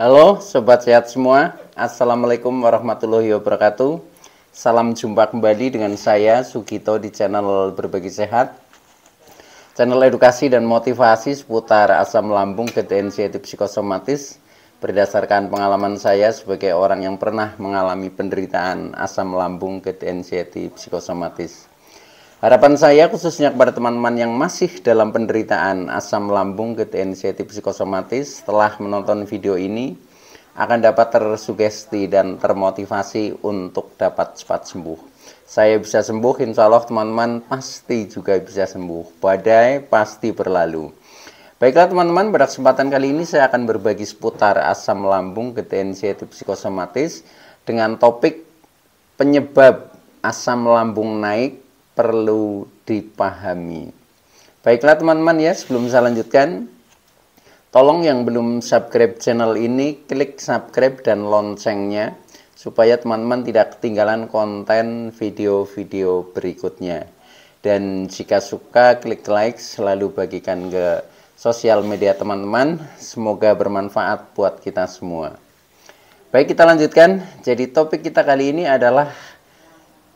Halo Sobat Sehat semua, Assalamualaikum warahmatullahi wabarakatuh. Salam jumpa kembali dengan saya Sugito di channel Berbagi Sehat, channel edukasi dan motivasi seputar asam lambung, GTNC psikosomatis. Berdasarkan pengalaman saya sebagai orang yang pernah mengalami penderitaan asam lambung, GTNC psikosomatis. Harapan saya khususnya kepada teman-teman yang masih dalam penderitaan asam lambung, GTNC psikosomatis, setelah menonton video ini akan dapat tersugesti dan termotivasi untuk dapat cepat sembuh. Saya bisa sembuh, insya Allah teman-teman pasti juga bisa sembuh. Badai pasti berlalu. Baiklah teman-teman, pada kesempatan kali ini saya akan berbagi seputar asam lambung, GTNC psikosomatis dengan topik penyebab asam lambung naik perlu dipahami. Baiklah teman-teman ya, sebelum saya lanjutkan, tolong yang belum subscribe channel ini, klik subscribe dan loncengnya, supaya teman-teman tidak ketinggalan konten video-video berikutnya. Dan jika suka, klik like, selalu bagikan ke sosial media teman-teman, semoga bermanfaat buat kita semua. Baik, kita lanjutkan. Jadi topik kita kali ini adalah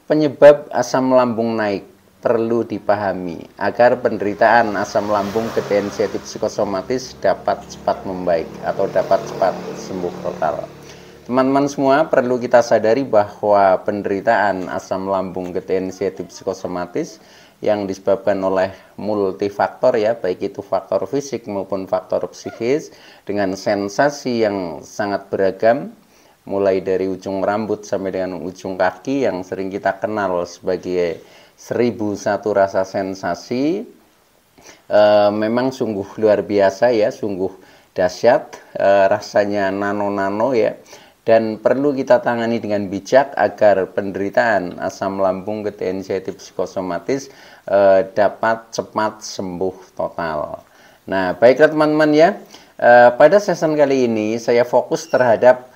penyebab asam lambung naik perlu dipahami agar penderitaan asam lambung GTNC psikosomatis dapat cepat membaik atau dapat cepat sembuh total. Teman-teman semua perlu kita sadari bahwa penderitaan asam lambung GTNC psikosomatis yang disebabkan oleh multifaktor ya, baik itu faktor fisik maupun faktor psikis dengan sensasi yang sangat beragam, mulai dari ujung rambut sampai dengan ujung kaki yang sering kita kenal sebagai 1001 rasa sensasi. Memang sungguh luar biasa ya, sungguh dahsyat, rasanya nano-nano ya, dan perlu kita tangani dengan bijak agar penderitaan asam lambung GTNC psikosomatis dapat cepat sembuh total. Nah, baiklah teman-teman ya, pada season kali ini saya fokus terhadap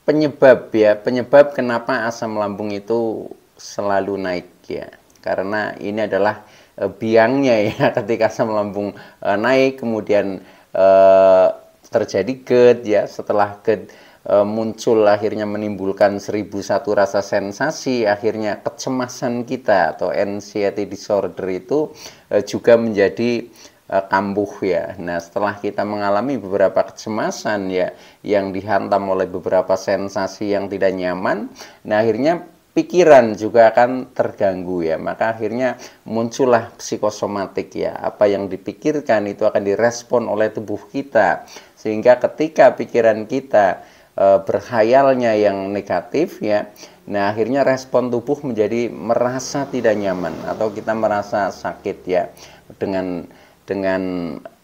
penyebab kenapa asam lambung itu selalu naik ya, karena ini adalah biangnya ya, ketika asam lambung naik kemudian terjadi GERD ya, setelah GERD muncul akhirnya menimbulkan 1001 rasa sensasi, akhirnya kecemasan kita atau anxiety disorder itu juga menjadi kambuh ya. Nah, setelah kita mengalami beberapa kecemasan ya yang dihantam oleh beberapa sensasi yang tidak nyaman, nah akhirnya pikiran juga akan terganggu ya. Maka akhirnya muncullah psikosomatik ya. Apa yang dipikirkan itu akan direspon oleh tubuh kita. Sehingga ketika pikiran kita berkhayalnya yang negatif ya, nah akhirnya respon tubuh menjadi merasa tidak nyaman atau kita merasa sakit ya, dengan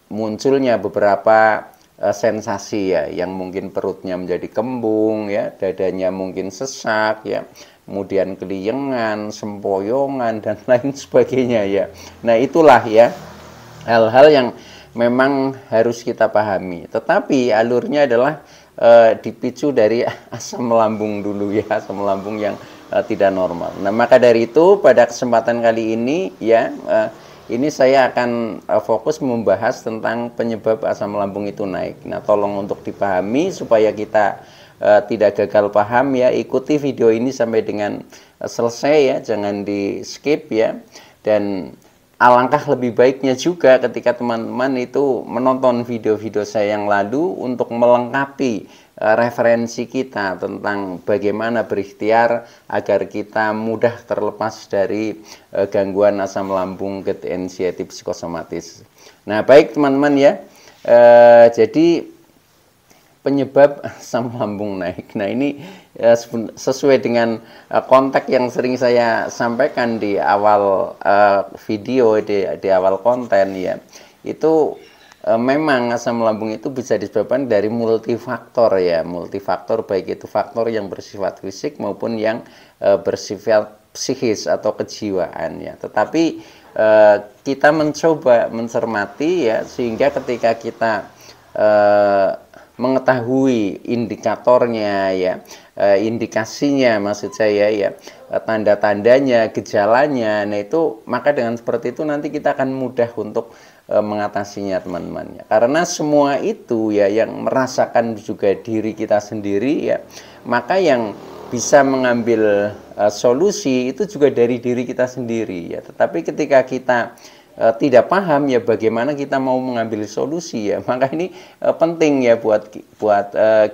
munculnya beberapa sensasi ya, yang mungkin perutnya menjadi kembung ya, dadanya mungkin sesak ya, kemudian keliengan, sempoyongan dan lain sebagainya ya. Nah, itulah ya hal-hal yang memang harus kita pahami. Tetapi alurnya adalah dipicu dari asam lambung dulu ya, asam lambung yang tidak normal. Nah, maka dari itu pada kesempatan kali ini ya, ini saya akan fokus membahas tentang penyebab asam lambung itu naik. Nah, tolong untuk dipahami supaya kita tidak gagal paham ya. Ikuti video ini sampai dengan selesai ya, jangan di skip ya. Dan alangkah lebih baiknya juga ketika teman-teman itu menonton video-video saya yang lalu untuk melengkapi referensi kita tentang bagaimana berikhtiar agar kita mudah terlepas dari gangguan asam lambung GTNC psikosomatis. Nah, baik teman-teman ya, jadi penyebab asam lambung naik. Nah, ini sesuai dengan konteks yang sering saya sampaikan di awal video, di awal konten ya. Itu memang asam lambung itu bisa disebabkan dari multifaktor ya, multifaktor baik itu faktor yang bersifat fisik maupun yang bersifat psikis atau kejiwaan ya. Tetapi kita mencoba mencermati ya, sehingga ketika kita mengetahui indikatornya ya, indikasinya, maksud saya ya, tanda-tandanya, gejalanya. Nah itu, maka dengan seperti itu nanti kita akan mudah untuk mengatasinya teman-teman ya. Karena semua itu ya yang merasakan juga diri kita sendiri ya, maka yang bisa mengambil solusi itu juga dari diri kita sendiri ya. Tetapi ketika kita tidak paham ya bagaimana kita mau mengambil solusi ya, maka ini penting ya buat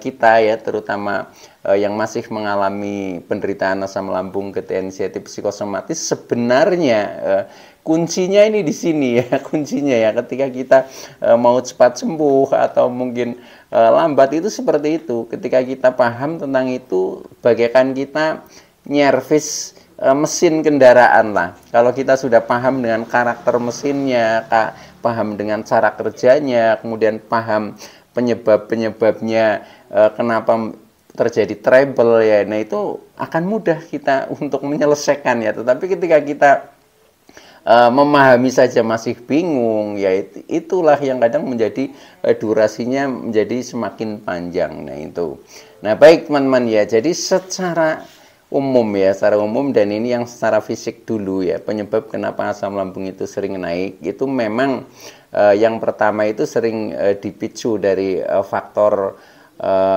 kita ya, terutama yang masih mengalami penderitaan asam lambung, gejala anxiety psikosomatis. Sebenarnya kuncinya ini di sini ya, kuncinya ya, ketika kita mau cepat sembuh atau mungkin lambat itu seperti itu. Ketika kita paham tentang itu, bagaikan kita nyervis mesin kendaraan lah. Kalau kita sudah paham dengan karakter mesinnya, paham dengan cara kerjanya, kemudian paham penyebab-penyebabnya, kenapa terjadi trouble ya, nah itu akan mudah kita untuk menyelesaikan ya. Tetapi ketika kita memahami saja masih bingung ya, itulah yang kadang menjadi durasinya menjadi semakin panjang. Nah itu. Nah baik teman-teman ya, jadi secara umum ya, secara umum, dan ini yang secara fisik dulu ya, penyebab kenapa asam lambung itu sering naik itu memang yang pertama itu sering dipicu dari faktor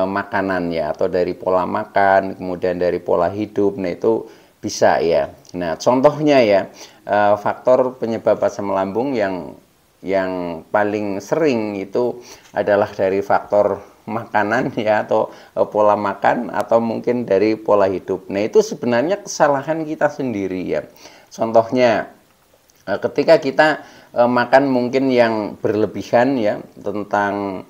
makanan ya, atau dari pola makan, kemudian dari pola hidup. Nah itu bisa ya. Nah contohnya ya, faktor penyebab asam lambung yang paling sering itu adalah dari faktor makanan ya, atau pola makan, atau mungkin dari pola hidup. Nah itu sebenarnya kesalahan kita sendiri ya. Contohnya ketika kita makan mungkin yang berlebihan ya, tentang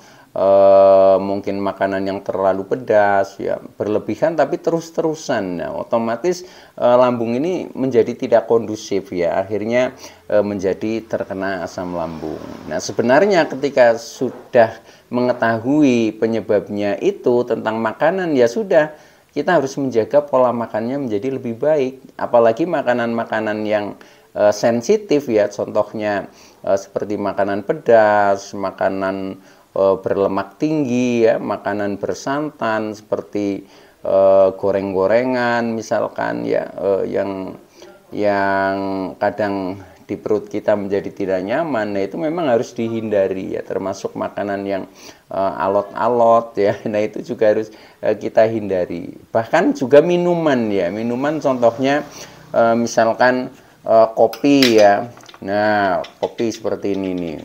mungkin makanan yang terlalu pedas ya, berlebihan tapi terus-terusan, nah, otomatis lambung ini menjadi tidak kondusif ya, akhirnya menjadi terkena asam lambung. Nah sebenarnya ketika sudah mengetahui penyebabnya itu tentang makanan ya sudah, kita harus menjaga pola makannya menjadi lebih baik, apalagi makanan-makanan yang sensitif ya, contohnya seperti makanan pedas, makanan berlemak tinggi ya, makanan bersantan seperti goreng-gorengan misalkan ya, yang kadang di perut kita menjadi tidak nyaman. Nah itu memang harus dihindari ya, termasuk makanan yang alot-alot ya, nah itu juga harus kita hindari. Bahkan juga minuman ya, minuman contohnya misalkan kopi ya. Nah kopi seperti ini nih.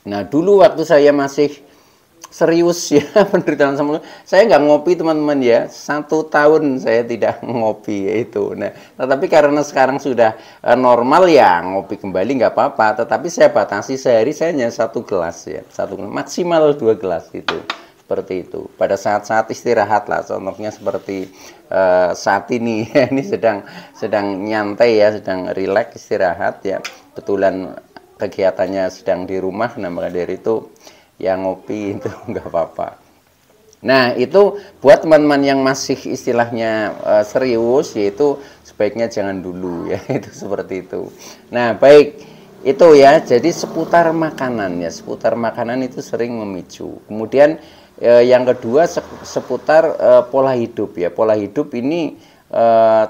Nah dulu waktu saya masih serius ya penderitaan asam lambung, saya nggak ngopi teman-teman ya, 1 tahun saya tidak ngopi ya itu. Nah tetapi karena sekarang sudah normal ya, ngopi kembali nggak apa-apa, tetapi saya batasi sehari saya hanya 1 gelas ya, maksimal 2 gelas itu, seperti itu. Pada saat-saat istirahat lah, contohnya seperti saat ini ini sedang nyantai ya, sedang rileks istirahat ya, kebetulan kegiatannya sedang di rumah, nah maka dari itu yang ngopi itu nggak apa-apa. Nah itu buat teman-teman yang masih istilahnya serius, yaitu sebaiknya jangan dulu ya, itu seperti itu. Nah baik, itu ya, jadi seputar makanan ya, seputar makanan itu sering memicu. Kemudian yang kedua seputar pola hidup ya, pola hidup ini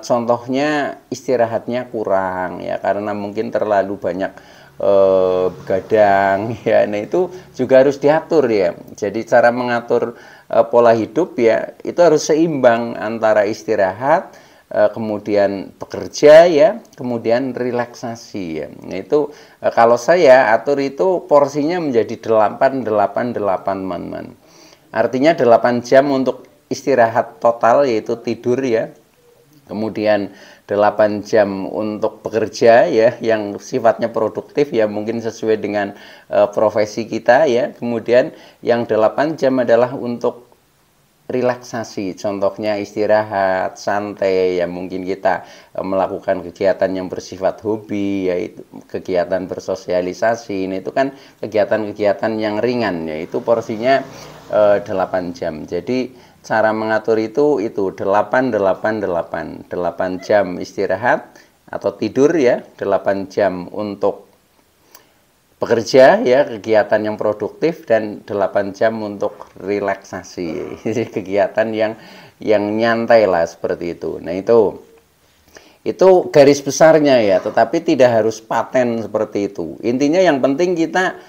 contohnya istirahatnya kurang ya, karena mungkin terlalu banyak begadang ya. Nah itu juga harus diatur ya. Jadi cara mengatur pola hidup ya, itu harus seimbang antara istirahat, kemudian bekerja ya, kemudian relaksasi ya. Nah itu kalau saya atur itu porsinya menjadi 8-8-8 teman-teman. Artinya 8 jam untuk istirahat total, yaitu tidur ya. Kemudian 8 jam untuk bekerja ya, yang sifatnya produktif ya, mungkin sesuai dengan profesi kita ya. Kemudian yang 8 jam adalah untuk relaksasi, contohnya istirahat, santai ya, mungkin kita melakukan kegiatan yang bersifat hobi, yaitu kegiatan bersosialisasi. Ini itu kan kegiatan-kegiatan yang ringan ya, itu porsinya 8 jam. Jadi cara mengatur itu 8-8-8, 8 jam istirahat atau tidur ya, 8 jam untuk bekerja ya, kegiatan yang produktif, dan 8 jam untuk relaksasi. Kegiatan yang nyantai lah seperti itu. Nah, itu garis besarnya ya, tetapi tidak harus paten seperti itu. Intinya yang penting kita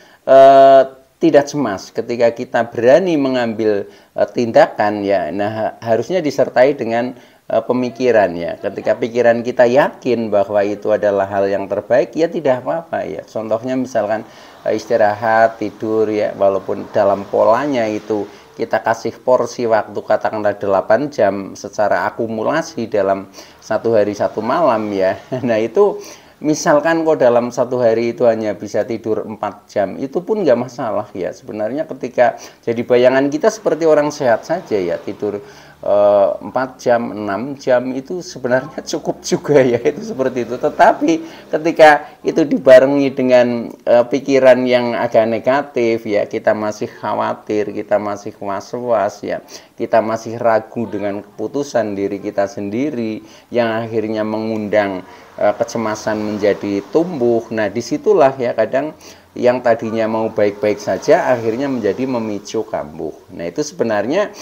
tidak cemas ketika kita berani mengambil tindakan ya. Nah, harusnya disertai dengan pemikiran ya. Ketika pikiran kita yakin bahwa itu adalah hal yang terbaik, ya tidak apa-apa ya. Contohnya misalkan istirahat, tidur ya, walaupun dalam polanya itu kita kasih porsi waktu katakanlah 8 jam secara akumulasi dalam 1 hari 1 malam ya. Nah, itu misalkan kok dalam 1 hari itu hanya bisa tidur 4 jam, itu pun nggak masalah ya. Sebenarnya ketika jadi bayangan kita seperti orang sehat saja ya, tidur 4 jam, 6 jam itu sebenarnya cukup juga ya, itu seperti itu. Tetapi ketika itu dibarengi dengan pikiran yang agak negatif ya, kita masih khawatir, kita masih was-was ya, kita masih ragu dengan keputusan diri kita sendiri, yang akhirnya mengundang kecemasan menjadi tumbuh. Nah, disitulah ya kadang yang tadinya mau baik-baik saja akhirnya menjadi memicu kambuh. Nah, itu sebenarnya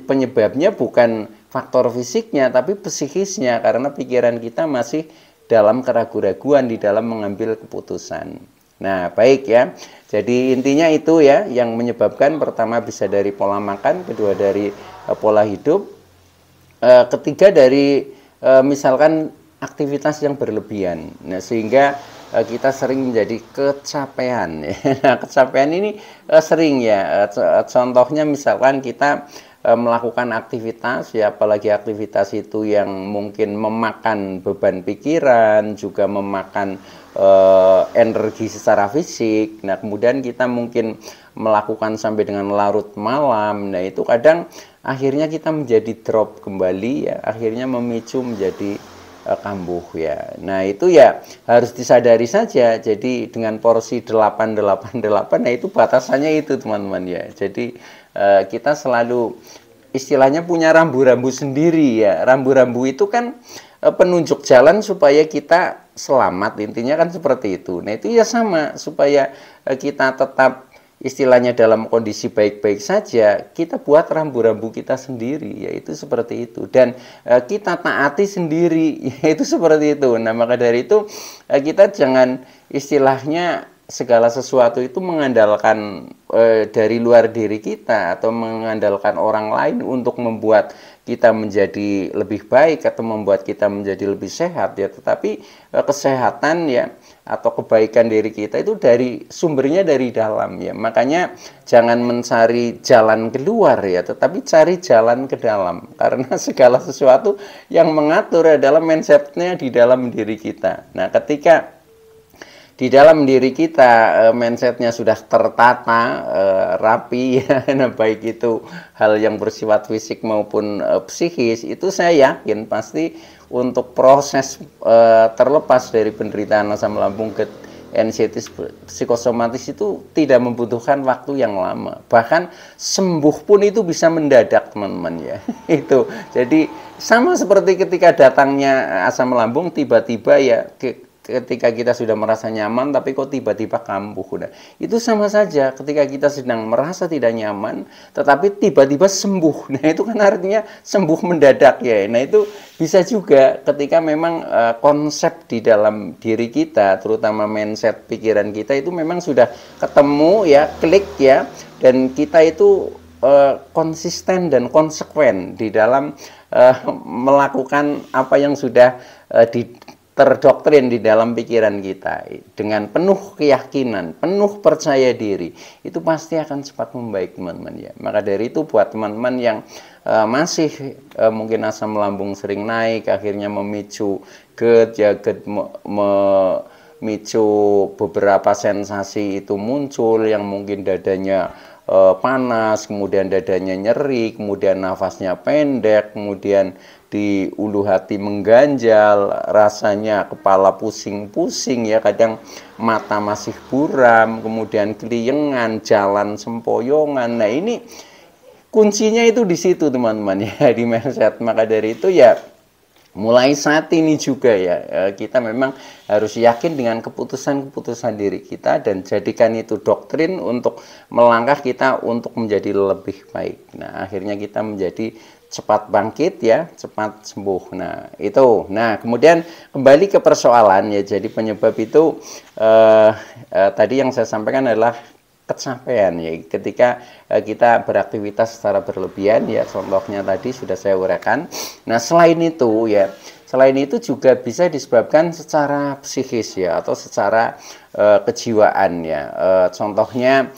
penyebabnya bukan faktor fisiknya tapi psikisnya, karena pikiran kita masih dalam keraguan-raguan di dalam mengambil keputusan. Nah, baik ya. Jadi intinya itu ya yang menyebabkan, pertama bisa dari pola makan, kedua dari pola hidup, ketiga dari misalkan aktivitas yang berlebihan. Nah, sehingga kita sering menjadi kecapean. Nah, kecapean ini sering ya. Contohnya misalkan kita melakukan aktivitas ya, apalagi aktivitas itu yang mungkin memakan beban pikiran, juga memakan energi secara fisik. Nah, kemudian kita mungkin melakukan sampai dengan larut malam. Nah, itu kadang akhirnya kita menjadi drop kembali ya, akhirnya memicu menjadi kambuh ya. Nah, itu ya harus disadari saja. Jadi dengan porsi 8-8-8, nah itu batasannya itu teman-teman ya. Jadi kita selalu istilahnya punya rambu-rambu sendiri ya. Rambu-rambu itu kan penunjuk jalan supaya kita selamat, intinya kan seperti itu. Nah, itu ya sama, supaya kita tetap istilahnya dalam kondisi baik-baik saja, kita buat rambu-rambu kita sendiri, yaitu seperti itu. Dan kita taati sendiri, yaitu seperti itu. Nah, maka dari itu kita jangan istilahnya segala sesuatu itu mengandalkan dari luar diri kita, atau mengandalkan orang lain untuk membuat kita menjadi lebih baik atau membuat kita menjadi lebih sehat ya. Tetapi kesehatan ya atau kebaikan diri kita itu dari sumbernya dari dalam ya. Makanya jangan mencari jalan keluar ya, tetapi cari jalan ke dalam, karena segala sesuatu yang mengatur adalah mindsetnya di dalam diri kita. Nah, ketika di dalam diri kita mindsetnya sudah tertata, rapi ya, nah, baik itu hal yang bersifat fisik maupun psikis, itu saya yakin pasti untuk proses terlepas dari penderitaan asam lambung, anxiety psikosomatis itu tidak membutuhkan waktu yang lama. Bahkan sembuh pun itu bisa mendadak teman-teman ya. Itu jadi sama seperti ketika datangnya asam lambung tiba-tiba ya, ketika kita sudah merasa nyaman tapi kok tiba-tiba kambuh. Nah, itu sama saja ketika kita sedang merasa tidak nyaman tetapi tiba-tiba sembuh. Nah, itu kan artinya sembuh mendadak ya. Nah, itu bisa juga ketika memang konsep di dalam diri kita, terutama mindset pikiran kita itu memang sudah ketemu ya, klik ya, dan kita itu konsisten dan konsekuen di dalam melakukan apa yang sudah terdoktrin di dalam pikiran kita, dengan penuh keyakinan, penuh percaya diri, itu pasti akan cepat membaik teman-teman ya. Maka dari itu buat teman-teman yang masih mungkin asam lambung sering naik, akhirnya memicu GERD ya, GERD memicu beberapa sensasi itu muncul, yang mungkin dadanya panas, kemudian dadanya nyeri, kemudian nafasnya pendek, kemudian di ulu hati mengganjal, rasanya kepala pusing-pusing ya, kadang mata masih buram, kemudian keliengan, jalan sempoyongan. Nah, ini kuncinya itu di situ teman-teman ya, di mindset. Maka dari itu ya mulai saat ini juga ya, kita memang harus yakin dengan keputusan-keputusan diri kita dan jadikan itu doktrin untuk melangkah kita untuk menjadi lebih baik. Nah, akhirnya kita menjadi cepat bangkit ya, cepat sembuh. Nah, itu. Nah, kemudian kembali ke persoalan ya. Jadi penyebab itu tadi yang saya sampaikan adalah kecapean ya, ketika kita beraktivitas secara berlebihan ya, contohnya tadi sudah saya uraikan. Nah, selain itu juga bisa disebabkan secara psikis ya, atau secara kejiwaan ya. Contohnya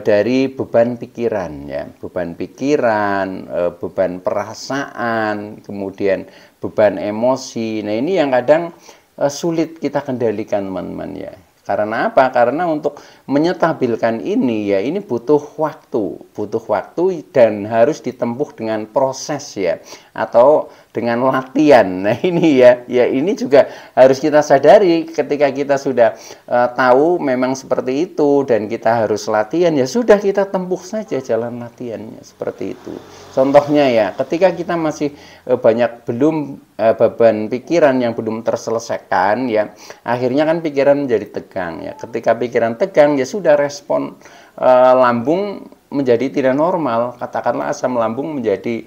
dari beban pikiran ya, beban pikiran, beban perasaan, kemudian beban emosi. Nah, ini yang kadang sulit kita kendalikan, teman-teman ya. Karena apa? Karena untuk menyetabilkan ini ya, ini butuh waktu dan harus ditempuh dengan proses ya, atau dengan latihan. Nah, ini ya ini juga harus kita sadari ketika kita sudah tahu memang seperti itu dan kita harus latihan, ya sudah, kita tempuh saja jalan latihannya seperti itu. Contohnya ya, ketika kita masih beban pikiran yang belum terselesaikan ya, akhirnya kan pikiran menjadi tegang ya. Ketika pikiran tegang ya sudah, respon lambung menjadi tidak normal, katakanlah asam lambung menjadi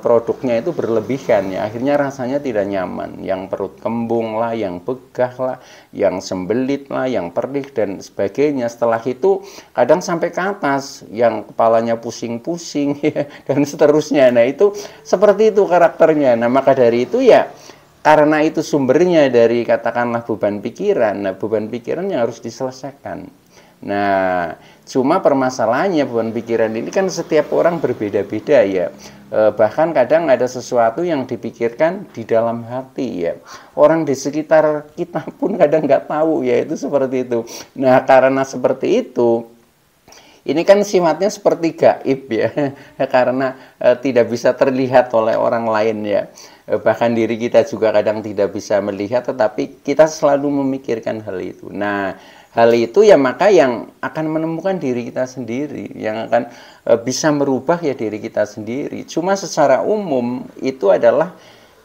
produknya itu berlebihan ya, akhirnya rasanya tidak nyaman, yang perut kembung lah, yang begah lah, yang sembelit lah, yang perih dan sebagainya. Setelah itu kadang sampai ke atas, yang kepalanya pusing-pusing ya, dan seterusnya. Nah, itu seperti itu karakternya. Nah, maka dari itu ya, karena itu sumbernya dari katakanlah beban pikiran. Nah, beban pikiran yang harus diselesaikan. Nah, cuma permasalahannya beban pikiran ini kan setiap orang berbeda-beda ya. Bahkan kadang ada sesuatu yang dipikirkan di dalam hati ya. Orang di sekitar kita pun kadang nggak tahu ya, itu seperti itu. Nah, karena seperti itu, ini kan sifatnya seperti gaib ya, karena tidak bisa terlihat oleh orang lain ya. Bahkan diri kita juga kadang tidak bisa melihat, tetapi kita selalu memikirkan hal itu. Nah, hal itu ya maka yang akan menemukan diri kita sendiri, yang akan bisa merubah ya diri kita sendiri. Cuma secara umum itu adalah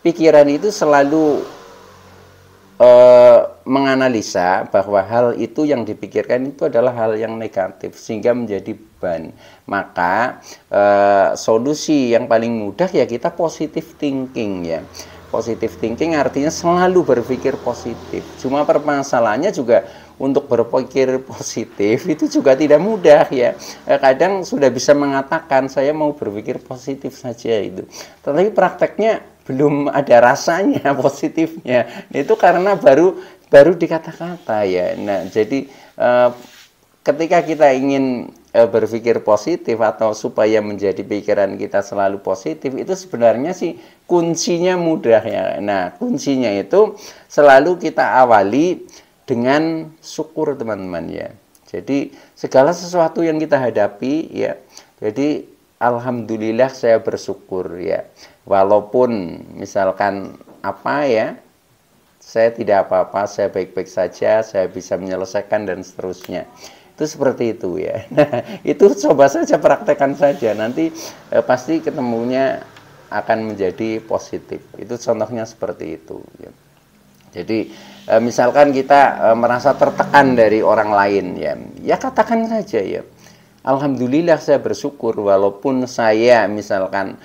pikiran itu selalu menganalisa bahwa hal itu yang dipikirkan itu adalah hal yang negatif sehingga menjadi beban. Maka solusi yang paling mudah ya kita positive thinking ya. Positive thinking artinya selalu berpikir positif. Cuma permasalahannya juga untuk berpikir positif itu juga tidak mudah ya. Kadang sudah bisa mengatakan saya mau berpikir positif saja itu, tetapi prakteknya belum ada rasanya positifnya. Itu karena baru dikata-kata ya. Nah, jadi ketika kita ingin berpikir positif atau supaya menjadi pikiran kita selalu positif, itu sebenarnya sih kuncinya mudah ya. Nah, kuncinya itu selalu kita awali dengan syukur, teman-teman ya. Jadi segala sesuatu yang kita hadapi ya, jadi alhamdulillah saya bersyukur ya. Walaupun misalkan apa ya, saya tidak apa-apa, saya baik-baik saja, saya bisa menyelesaikan dan seterusnya. Itu seperti itu ya. Nah, itu coba saja, praktekkan saja, nanti pasti ketemunya akan menjadi positif. Itu contohnya seperti itu ya. Jadi misalkan kita merasa tertekan dari orang lain ya katakan saja ya, alhamdulillah saya bersyukur walaupun saya misalkan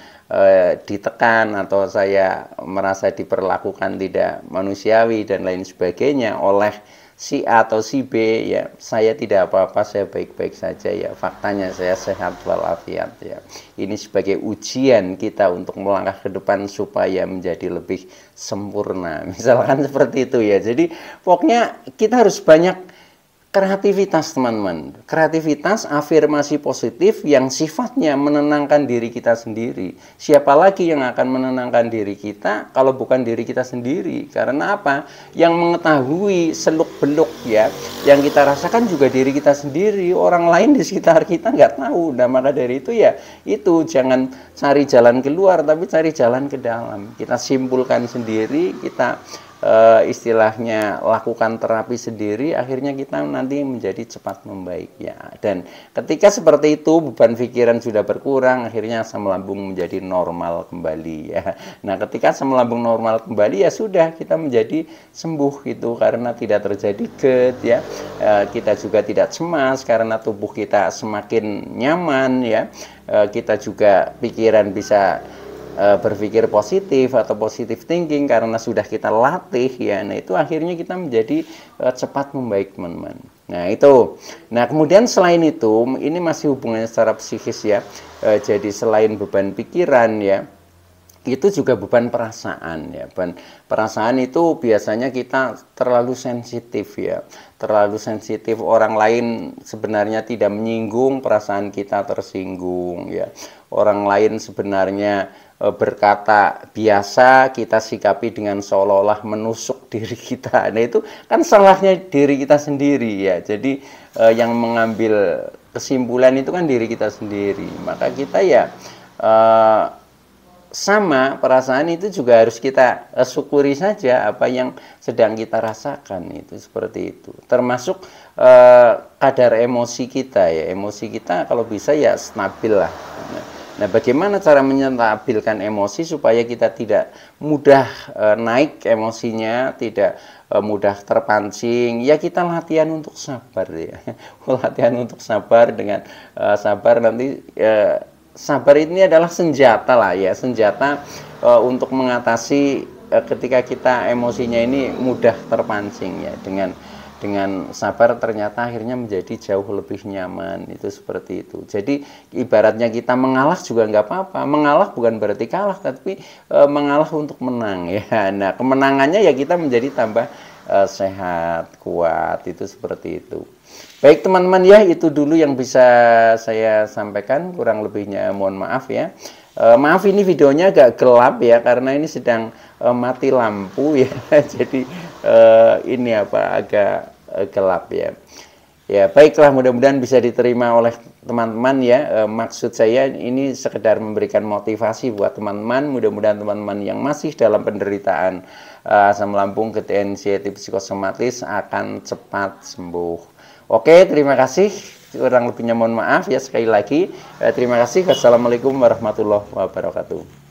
ditekan atau saya merasa diperlakukan tidak manusiawi dan lain sebagainya oleh si A atau si B ya, saya tidak apa-apa, saya baik-baik saja ya, faktanya saya sehat walafiat ya. Ini sebagai ujian kita untuk melangkah ke depan supaya menjadi lebih sempurna, misalkan seperti itu ya. Jadi pokoknya kita harus banyak kreativitas, teman-teman. Kreativitas, afirmasi positif yang sifatnya menenangkan diri kita sendiri. Siapa lagi yang akan menenangkan diri kita kalau bukan diri kita sendiri? Karena apa? Yang mengetahui seluk-beluk ya, yang kita rasakan juga diri kita sendiri. Orang lain di sekitar kita nggak tahu. Nah, maka dari itu ya, itu jangan cari jalan keluar, tapi cari jalan ke dalam. Kita simpulkan sendiri, kita istilahnya lakukan terapi sendiri, akhirnya kita nanti menjadi cepat membaik ya. Dan ketika seperti itu beban pikiran sudah berkurang, akhirnya asam lambung menjadi normal kembali ya. Nah, ketika asam lambung normal kembali ya sudah, kita menjadi sembuh gitu, karena tidak terjadi GERD ya. Kita juga tidak cemas karena tubuh kita semakin nyaman ya. Kita juga pikiran bisa berpikir positif atau positive thinking karena sudah kita latih ya. Nah, itu akhirnya kita menjadi cepat membaik, teman-teman. Nah, itu. Nah, kemudian selain itu, ini masih hubungannya secara psikis ya. Jadi selain beban pikiran ya, itu juga beban perasaan ya. Beban perasaan itu biasanya kita terlalu sensitif ya. Terlalu sensitif, orang lain sebenarnya tidak menyinggung, perasaan kita tersinggung ya. Orang lain sebenarnya berkata biasa, kita sikapi dengan seolah-olah menusuk diri kita. Nah, itu kan salahnya diri kita sendiri ya. Jadi yang mengambil kesimpulan itu kan diri kita sendiri. Maka kita ya sama perasaan itu juga harus kita syukuri saja apa yang sedang kita rasakan, itu seperti itu. Termasuk kadar emosi kita ya. Emosi kita kalau bisa ya stabil lah. Nah, bagaimana cara menstabilkan emosi supaya kita tidak mudah naik emosinya, tidak mudah terpancing? Ya, kita latihan untuk sabar ya. Latihan untuk sabar, dengan sabar nanti sabar ini adalah senjata lah ya, senjata untuk mengatasi ketika kita emosinya ini mudah terpancing ya. Dengan sabar ternyata akhirnya menjadi jauh lebih nyaman, itu seperti itu. Jadi ibaratnya kita mengalah juga nggak apa-apa. Mengalah bukan berarti kalah, tapi mengalah untuk menang ya. Nah, kemenangannya ya kita menjadi tambah sehat, kuat, itu seperti itu. Baik teman-teman ya, itu dulu yang bisa saya sampaikan, kurang lebihnya mohon maaf ya. Maaf ini videonya agak gelap ya, karena ini sedang mati lampu ya. Jadi ini agak gelap ya. Ya, baiklah, mudah-mudahan bisa diterima oleh teman-teman ya. Maksud saya ini sekedar memberikan motivasi buat teman-teman. Mudah-mudahan teman-teman yang masih dalam penderitaan asam lambung, GERD, anxiety, psikosomatis akan cepat sembuh. Oke, terima kasih. Kurang lebihnya mohon maaf ya sekali lagi. Terima kasih. Wassalamualaikum warahmatullahi wabarakatuh.